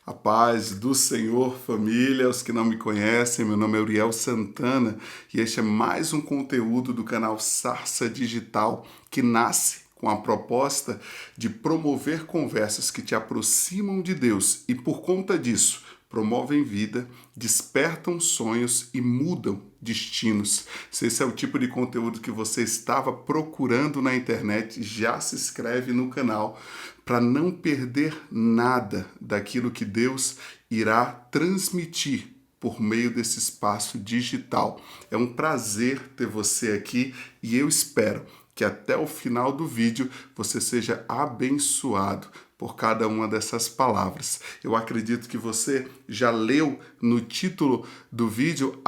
A paz do Senhor, família. Os que não me conhecem, meu nome é Uriel Santana e este é mais um conteúdo do canal Sarça Digital que nasce com a proposta de promover conversas que te aproximam de Deus e, por conta disso, promovem vida, despertam sonhos e mudam destinos. Se esse é o tipo de conteúdo que você estava procurando na internet, já se inscreve no canal para não perder nada daquilo que Deus irá transmitir por meio desse espaço digital. É um prazer ter você aqui e eu espero que até o final do vídeo você seja abençoado por cada uma dessas palavras. Eu acredito que você já leu no título do vídeo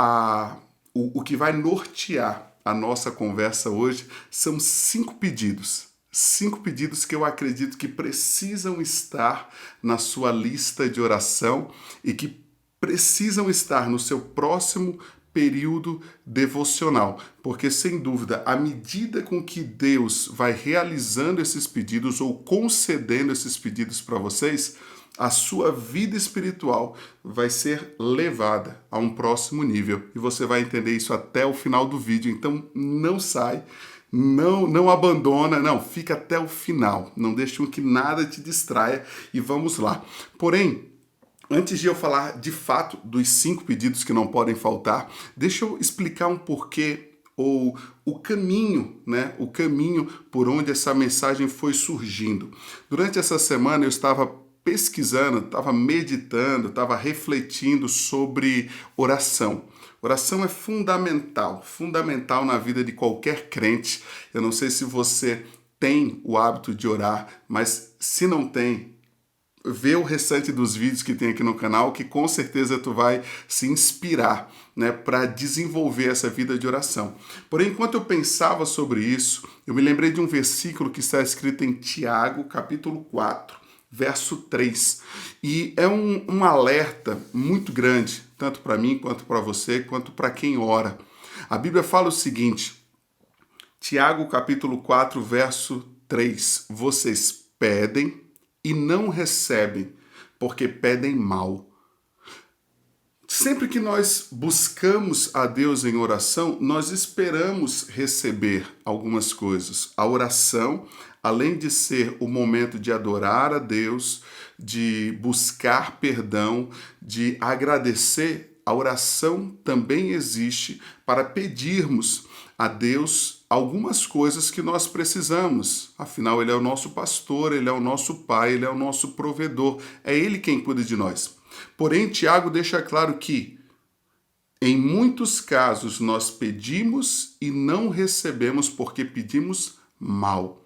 o que vai nortear a nossa conversa hoje. São 5 pedidos. 5 pedidos que eu acredito que precisam estar na sua lista de oração e que precisam estar no seu próximo período devocional, porque sem dúvida, à medida com que Deus vai realizando esses pedidos ou concedendo esses pedidos para vocês, a sua vida espiritual vai ser levada a um próximo nível e você vai entender isso até o final do vídeo. Então não sai, não abandona, não, fica até o final, não deixe com que nada te distraia e vamos lá. Porém, antes de eu falar de fato dos 5 pedidos que não podem faltar, deixa eu explicar um porquê ou o caminho, né? O caminho por onde essa mensagem foi surgindo. Durante essa semana eu estava pesquisando, estava meditando, estava refletindo sobre oração. Oração é fundamental, fundamental na vida de qualquer crente. Eu não sei se você tem o hábito de orar, mas se não tem, vê o restante dos vídeos que tem aqui no canal, que com certeza tu vai se inspirar, né, para desenvolver essa vida de oração. Porém, enquanto eu pensava sobre isso, eu me lembrei de um versículo que está escrito em Tiago, capítulo 4, verso 3. E é um alerta muito grande, tanto para mim, quanto para você, quanto para quem ora. A Bíblia fala o seguinte, Tiago, capítulo 4, verso 3. Vocês pedem e não recebem, porque pedem mal. Sempre que nós buscamos a Deus em oração, nós esperamos receber algumas coisas. A oração, além de ser o momento de adorar a Deus, de buscar perdão, de agradecer, a oração também existe para pedirmos a Deus algumas coisas que nós precisamos. Afinal, Ele é o nosso pastor, Ele é o nosso pai, Ele é o nosso provedor. É Ele quem cuida de nós. Porém, Tiago deixa claro que, em muitos casos, nós pedimos e não recebemos porque pedimos mal.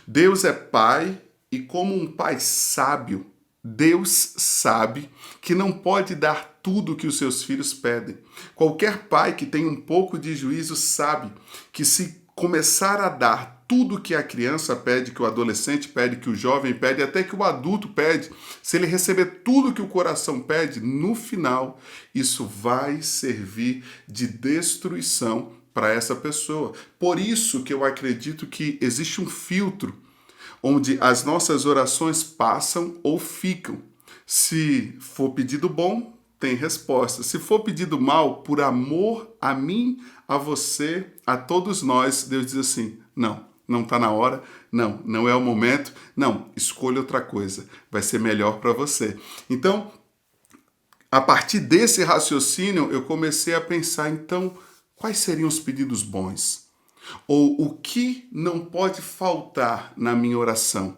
Deus é pai e, como um pai sábio, Deus sabe que não pode dar tudo que os seus filhos pedem. Qualquer pai que tem um pouco de juízo sabe que se começar a dar tudo que a criança pede, que o adolescente pede, que o jovem pede, até que o adulto pede, se ele receber tudo que o coração pede, no final, isso vai servir de destruição para essa pessoa. Por isso que eu acredito que existe um filtro onde as nossas orações passam ou ficam. Se for pedido bom, tem resposta. Se for pedido mal, por amor a mim, a você, a todos nós, Deus diz assim, não está na hora, não é o momento, não, escolha outra coisa, vai ser melhor para você. Então, a partir desse raciocínio, eu comecei a pensar, então, quais seriam os pedidos bons? Ou o que não pode faltar na minha oração?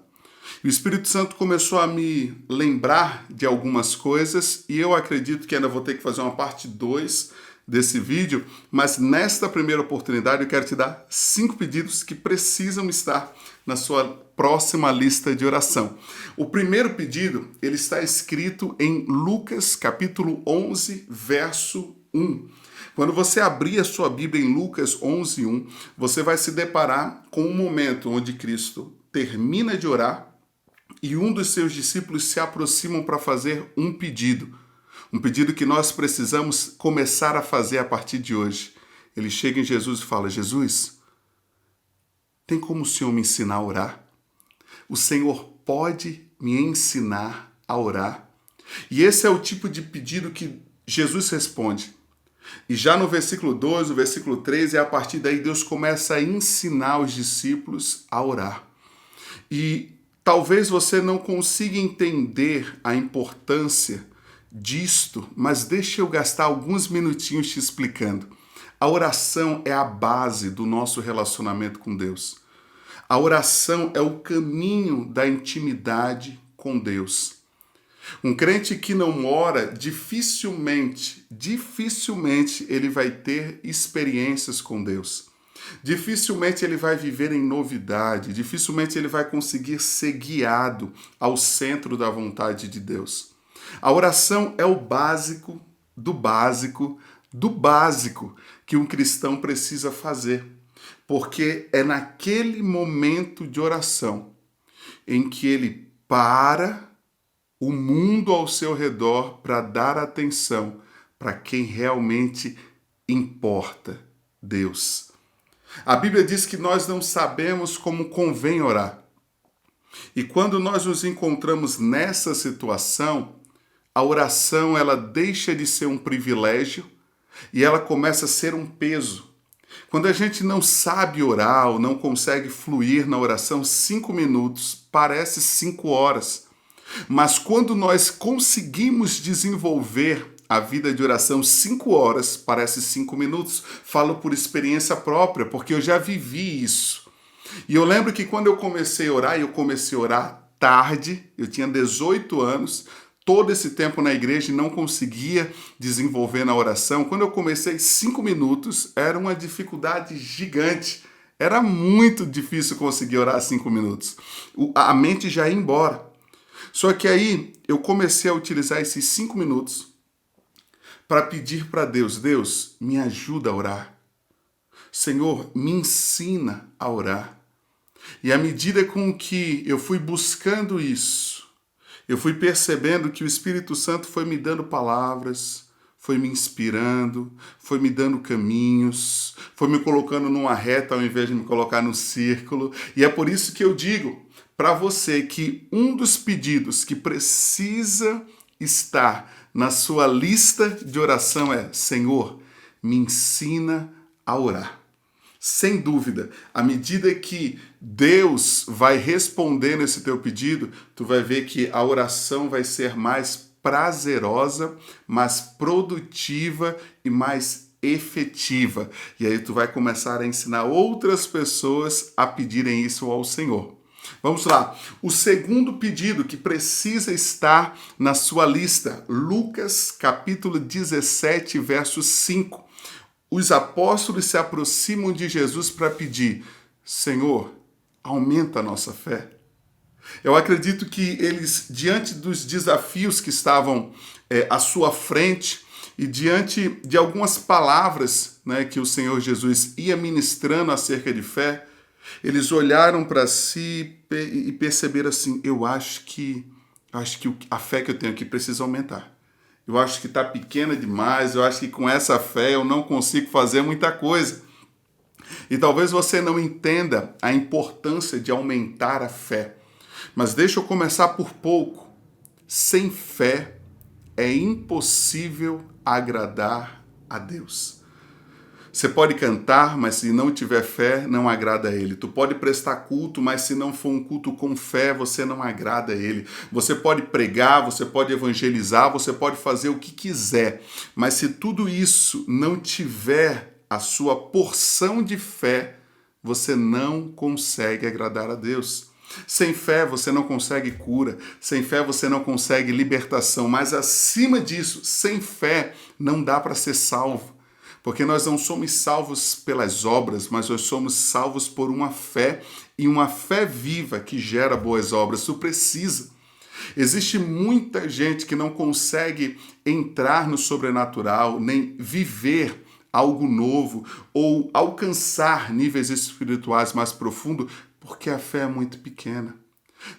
E o Espírito Santo começou a me lembrar de algumas coisas e eu acredito que ainda vou ter que fazer uma parte 2 desse vídeo, mas nesta primeira oportunidade eu quero te dar 5 pedidos que precisam estar na sua próxima lista de oração. O primeiro pedido, ele está escrito em Lucas capítulo 11, verso 1. Quando você abrir a sua Bíblia em Lucas 11:1, você vai se deparar com um momento onde Cristo termina de orar e um dos seus discípulos se aproximam para fazer um pedido. Um pedido que nós precisamos começar a fazer a partir de hoje. Ele chega em Jesus e fala, Jesus, tem como o Senhor me ensinar a orar? O Senhor pode me ensinar a orar? E esse é o tipo de pedido que Jesus responde. E já no versículo 2, no versículo 3, a partir daí Deus começa a ensinar os discípulos a orar. E talvez você não consiga entender a importância disto, mas deixa eu gastar alguns minutinhos te explicando. A oração é a base do nosso relacionamento com Deus. A oração é o caminho da intimidade com Deus. Um crente que não ora, dificilmente ele vai ter experiências com Deus. Dificilmente ele vai viver em novidade, dificilmente ele vai conseguir ser guiado ao centro da vontade de Deus. A oração é o básico do básico do básico que um cristão precisa fazer, porque é naquele momento de oração em que ele para o mundo ao seu redor para dar atenção para quem realmente importa, Deus. A Bíblia diz que nós não sabemos como convém orar. E quando nós nos encontramos nessa situação, a oração ela deixa de ser um privilégio e ela começa a ser um peso. Quando a gente não sabe orar ou não consegue fluir na oração, 5 minutos parece 5 horas. Mas quando nós conseguimos desenvolver a vida de oração, 5 horas parece 5 minutos. Falo por experiência própria, porque eu já vivi isso. E eu lembro que quando eu comecei a orar tarde, eu tinha 18 anos, todo esse tempo na igreja e não conseguia desenvolver na oração. Quando eu comecei 5 minutos, era uma dificuldade gigante. Era muito difícil conseguir orar 5 minutos. A mente já ia embora. Só que aí eu comecei a utilizar esses 5 minutos para pedir para Deus, Deus, me ajuda a orar. Senhor, me ensina a orar. E à medida com que eu fui buscando isso, eu fui percebendo que o Espírito Santo foi me dando palavras, foi me inspirando, foi me dando caminhos, foi me colocando numa reta ao invés de me colocar no círculo. E é por isso que eu digo para você que um dos pedidos que precisa estar na sua lista de oração é: Senhor, me ensina a orar. Sem dúvida, à medida que Deus vai respondendo esse teu pedido, tu vai ver que a oração vai ser mais prazerosa, mais produtiva e mais efetiva. E aí tu vai começar a ensinar outras pessoas a pedirem isso ao Senhor. Vamos lá. O segundo pedido que precisa estar na sua lista, Lucas capítulo 17, verso 5. Os apóstolos se aproximam de Jesus para pedir: Senhor, aumenta a nossa fé. Eu acredito que eles, diante dos desafios que estavam à sua frente e diante de algumas palavras, que o Senhor Jesus ia ministrando acerca de fé, eles olharam para si e perceberam assim: eu acho que a fé que eu tenho aqui precisa aumentar. Eu acho que está pequena demais, eu acho que com essa fé eu não consigo fazer muita coisa. E talvez você não entenda a importância de aumentar a fé. Mas deixa eu começar por pouco. Sem fé é impossível agradar a Deus. Você pode cantar, mas se não tiver fé, não agrada a Ele. Tu pode prestar culto, mas se não for um culto com fé, você não agrada a Ele. Você pode pregar, você pode evangelizar, você pode fazer o que quiser. Mas se tudo isso não tiver a sua porção de fé, você não consegue agradar a Deus. Sem fé você não consegue cura, sem fé você não consegue libertação, mas acima disso, sem fé não dá para ser salvo. Porque nós não somos salvos pelas obras, mas nós somos salvos por uma fé, e uma fé viva que gera boas obras. Tu precisa. Existe muita gente que não consegue entrar no sobrenatural, nem viver algo novo, ou alcançar níveis espirituais mais profundos, porque a fé é muito pequena.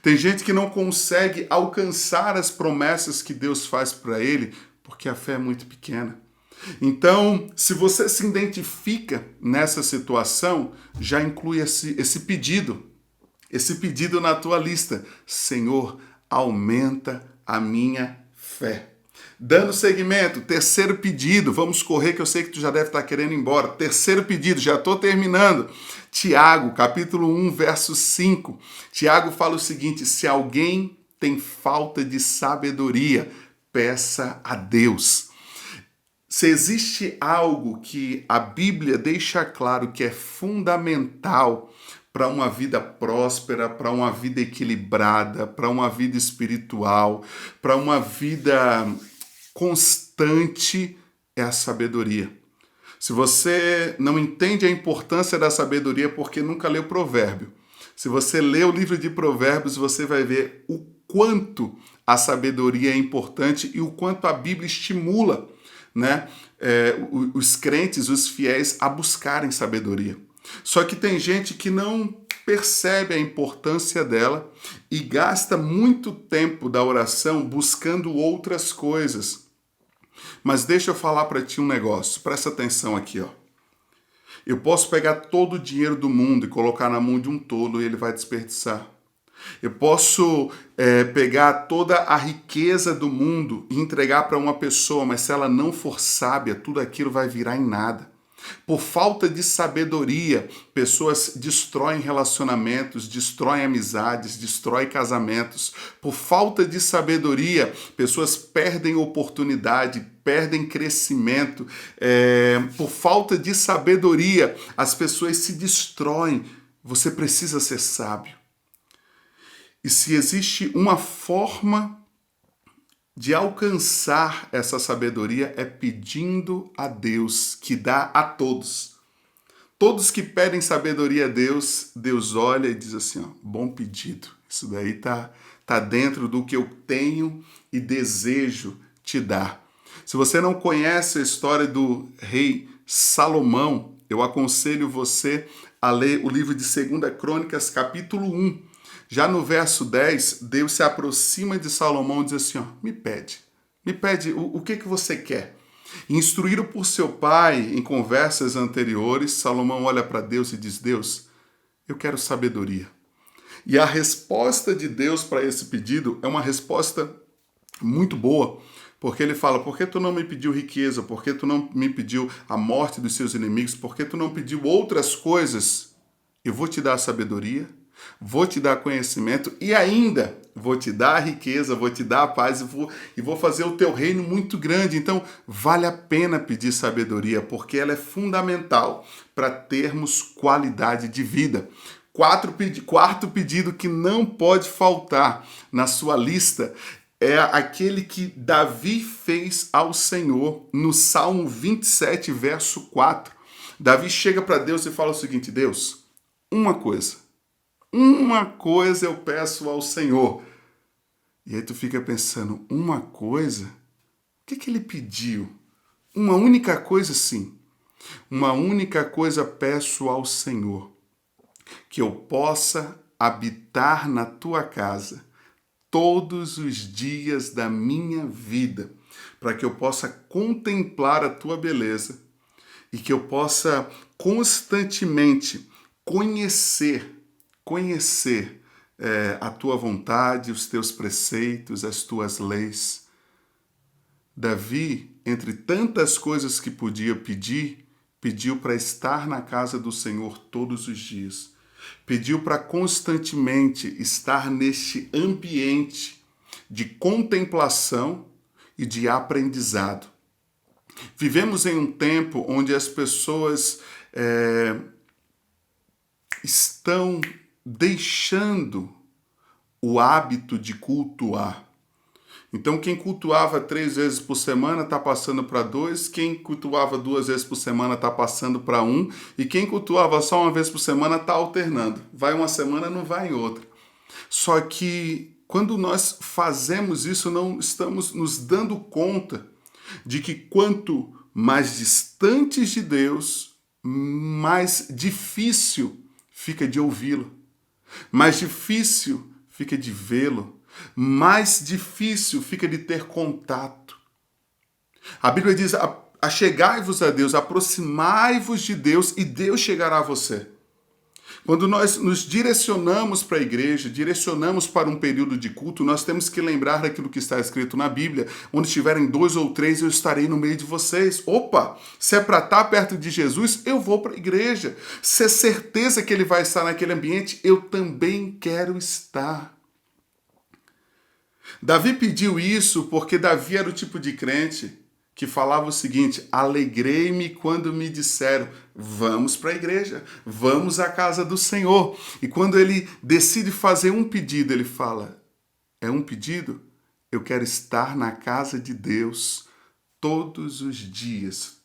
Tem gente que não consegue alcançar as promessas que Deus faz para ele, porque a fé é muito pequena. Então, se você se identifica nessa situação, já inclui esse pedido na tua lista. Senhor, aumenta a minha fé. Dando seguimento, terceiro pedido, vamos correr que eu sei que tu já deve estar querendo ir embora. Terceiro pedido, já estou terminando. Tiago, capítulo 1, verso 5. Tiago fala o seguinte: se alguém tem falta de sabedoria, peça a Deus. Se existe algo que a Bíblia deixa claro que é fundamental para uma vida próspera, para uma vida equilibrada, para uma vida espiritual, para uma vida constante, é a sabedoria. Se você não entende a importância da sabedoria porque nunca leu Provérbio, se você lê o livro de Provérbios, você vai ver o quanto a sabedoria é importante e o quanto a Bíblia estimula, né, os crentes, os fiéis, a buscarem sabedoria. Só que tem gente que não percebe a importância dela e gasta muito tempo da oração buscando outras coisas. Mas deixa eu falar para ti um negócio, presta atenção aqui, ó. Eu posso pegar todo o dinheiro do mundo e colocar na mão de um tolo e ele vai desperdiçar. Eu posso pegar toda a riqueza do mundo e entregar para uma pessoa, mas se ela não for sábia, tudo aquilo vai virar em nada. Por falta de sabedoria, pessoas destroem relacionamentos, destroem amizades, destroem casamentos. Por falta de sabedoria, pessoas perdem oportunidade, perdem crescimento. Por falta de sabedoria, as pessoas se destroem. Você precisa ser sábio. E se existe uma forma de alcançar essa sabedoria é pedindo a Deus, que dá a todos. Todos que pedem sabedoria a Deus, Deus olha e diz assim, ó, bom pedido. Isso daí tá dentro do que eu tenho e desejo te dar. Se você não conhece a história do rei Salomão, eu aconselho você a ler o livro de 2 Crônicas, capítulo 1. Já no verso 10, Deus se aproxima de Salomão e diz assim, ó, me pede o que você quer. Instruído por seu pai em conversas anteriores, Salomão olha para Deus e diz, Deus, eu quero sabedoria. E a resposta de Deus para esse pedido é uma resposta muito boa, porque ele fala, por que tu não me pediu riqueza? Por que tu não me pediu a morte dos seus inimigos? Por que tu não pediu outras coisas? Eu vou te dar sabedoria, vou te dar conhecimento e ainda vou te dar a riqueza, vou te dar a paz e vou fazer o teu reino muito grande. Então, vale a pena pedir sabedoria, porque ela é fundamental para termos qualidade de vida. Quarto pedido que não pode faltar na sua lista é aquele que Davi fez ao Senhor no Salmo 27, verso 4. Davi chega para Deus e fala o seguinte, Deus, uma coisa eu peço ao Senhor. E aí tu fica pensando, uma coisa? O que ele pediu? Uma única coisa, sim. Uma única coisa peço ao Senhor, que eu possa habitar na tua casa todos os dias da minha vida, para que eu possa contemplar a tua beleza e que eu possa constantemente conhecer a tua vontade, os teus preceitos, as tuas leis. Davi, entre tantas coisas que podia pedir, pediu para estar na casa do Senhor todos os dias. Pediu para constantemente estar neste ambiente de contemplação e de aprendizado. Vivemos em um tempo onde as pessoas estão deixando o hábito de cultuar. Então, quem cultuava 3 vezes por semana está passando para 2, quem cultuava 2 vezes por semana está passando para 1, e quem cultuava só uma vez por semana está alternando. Vai uma semana, não vai em outra. Só que quando nós fazemos isso, não estamos nos dando conta de que quanto mais distantes de Deus, mais difícil fica de ouvi-lo, mais difícil fica de vê-lo, mais difícil fica de ter contato. A Bíblia diz, achegai-vos a Deus, aproximai-vos de Deus e Deus chegará a você. Quando nós nos direcionamos para a igreja, direcionamos para um período de culto, nós temos que lembrar daquilo que está escrito na Bíblia: onde estiverem 2 ou 3, eu estarei no meio de vocês. Opa, se é para estar perto de Jesus, eu vou para a igreja. Se é certeza que ele vai estar naquele ambiente, eu também quero estar. Davi pediu isso porque Davi era o tipo de crente que falava o seguinte: alegrei-me quando me disseram, vamos para a igreja, vamos à casa do Senhor. E quando ele decide fazer um pedido, ele fala: é um pedido? Eu quero estar na casa de Deus todos os dias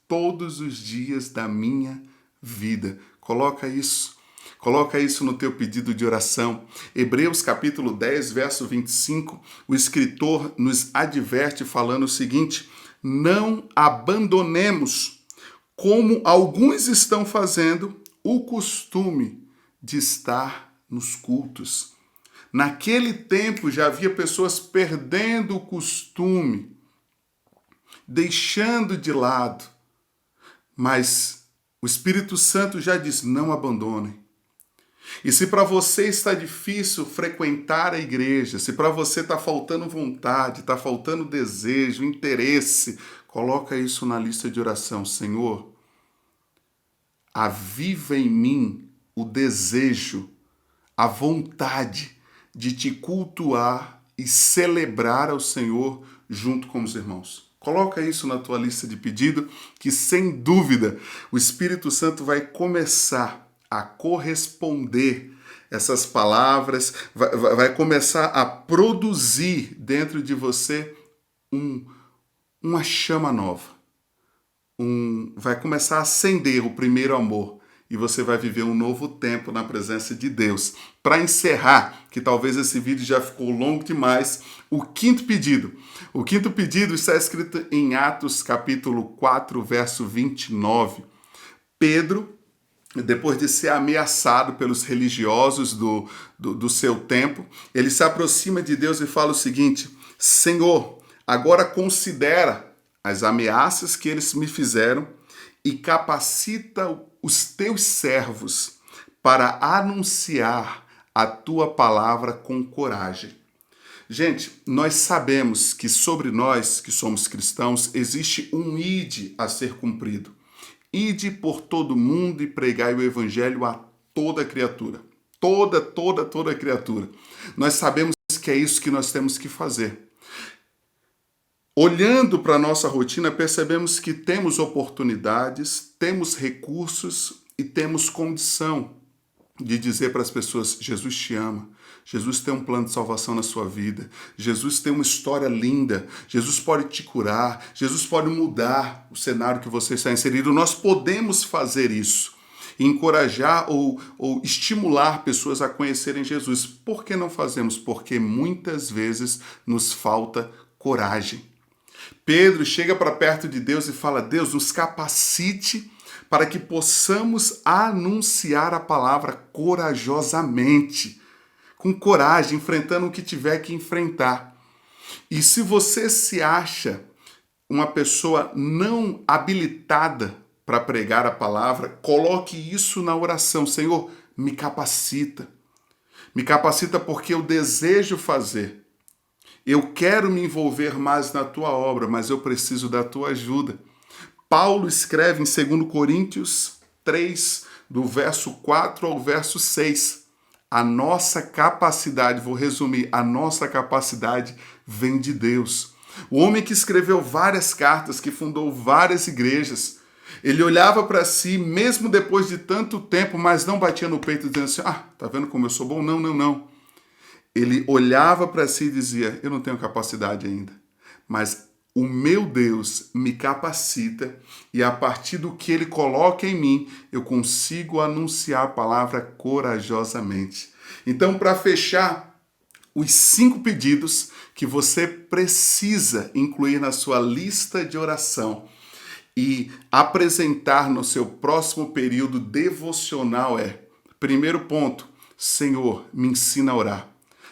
da minha vida. Coloca isso no teu pedido de oração. Hebreus capítulo 10, verso 25, o escritor nos adverte falando o seguinte: não abandonemos, como alguns estão fazendo, o costume de estar nos cultos. Naquele tempo já havia pessoas perdendo o costume, deixando de lado, mas o Espírito Santo já diz: não abandonem. E se para você está difícil frequentar a igreja, se para você está faltando vontade, está faltando desejo, interesse, coloca isso na lista de oração. Senhor, aviva em mim o desejo, a vontade de te cultuar e celebrar ao Senhor junto com os irmãos. Coloca isso na tua lista de pedido, que sem dúvida o Espírito Santo vai começar a corresponder essas palavras, vai começar a produzir dentro de você uma chama nova. Vai começar a acender o primeiro amor e você vai viver um novo tempo na presença de Deus. Para encerrar, que talvez esse vídeo já ficou longo demais, o quinto pedido. O quinto pedido está escrito em Atos capítulo 4, verso 29. Pedro, depois de ser ameaçado pelos religiosos do seu tempo, ele se aproxima de Deus e fala o seguinte: Senhor, agora considera as ameaças que eles me fizeram e capacita os teus servos para anunciar a tua palavra com coragem. Gente, nós sabemos que sobre nós, que somos cristãos, existe um ide a ser cumprido. Ide por todo mundo e pregai o evangelho a toda criatura. Toda criatura. Nós sabemos que é isso que nós temos que fazer. Olhando para a nossa rotina, percebemos que temos oportunidades, temos recursos e temos condição de dizer para as pessoas: Jesus te ama, Jesus tem um plano de salvação na sua vida, Jesus tem uma história linda, Jesus pode te curar, Jesus pode mudar o cenário que você está inserido. Nós podemos fazer isso, encorajar ou estimular pessoas a conhecerem Jesus. Por que não fazemos? Porque muitas vezes nos falta coragem. Pedro chega para perto de Deus e fala: Deus, nos capacite para que possamos anunciar a palavra corajosamente, com coragem, enfrentando o que tiver que enfrentar. E se você se acha uma pessoa não habilitada para pregar a palavra, coloque isso na oração: Senhor, me capacita. Me capacita porque eu desejo fazer. Eu quero me envolver mais na tua obra, mas eu preciso da tua ajuda. Paulo escreve em 2 Coríntios 3, do verso 4 ao verso 6. A nossa capacidade, vou resumir, a nossa capacidade vem de Deus. O homem que escreveu várias cartas, que fundou várias igrejas, ele olhava para si, mesmo depois de tanto tempo, mas não batia no peito dizendo assim: tá vendo como eu sou bom? Não. Ele olhava para si e dizia: eu não tenho capacidade ainda, mas o meu Deus me capacita e a partir do que Ele coloca em mim, eu consigo anunciar a palavra corajosamente. Então, para fechar, os 5 pedidos que você precisa incluir na sua lista de oração e apresentar no seu próximo período devocional é: primeiro ponto, Senhor, me ensina a orar.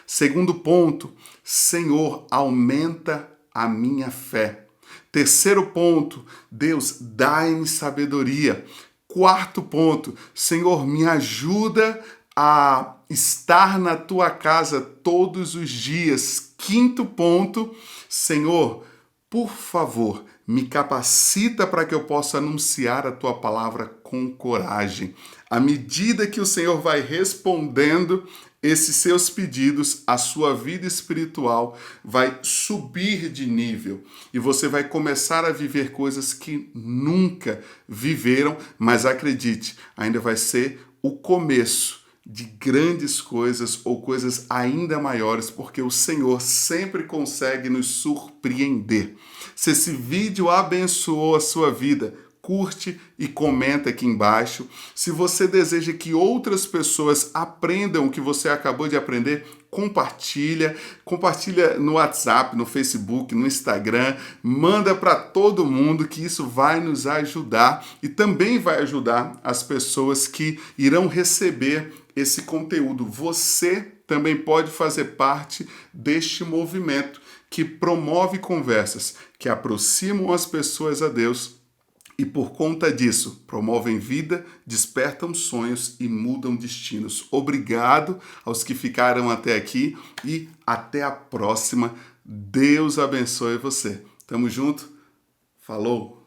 Segundo ponto, Senhor, aumenta a minha fé. Terceiro ponto, Deus, dai-me sabedoria. Quarto ponto, Senhor, me ajuda a estar na tua casa todos os dias. Quinto ponto, Senhor, por favor, me capacita para que eu possa anunciar a tua palavra com coragem. À medida que o Senhor vai respondendo esses seus pedidos, a sua vida espiritual vai subir de nível e você vai começar a viver coisas que nunca viveram, mas acredite, ainda vai ser o começo de grandes coisas ou coisas ainda maiores, porque o Senhor sempre consegue nos surpreender. Se esse vídeo abençoou a sua vida, curte e comenta aqui embaixo. Se você deseja que outras pessoas aprendam o que você acabou de aprender, compartilha no WhatsApp, no Facebook, no Instagram, manda para todo mundo que isso vai nos ajudar e também vai ajudar as pessoas que irão receber esse conteúdo. Você também pode fazer parte deste movimento que promove conversas que aproximam as pessoas a Deus e, por conta disso, promovem vida, despertam sonhos e mudam destinos. Obrigado aos que ficaram até aqui e até a próxima. Deus abençoe você. Tamo junto. Falou!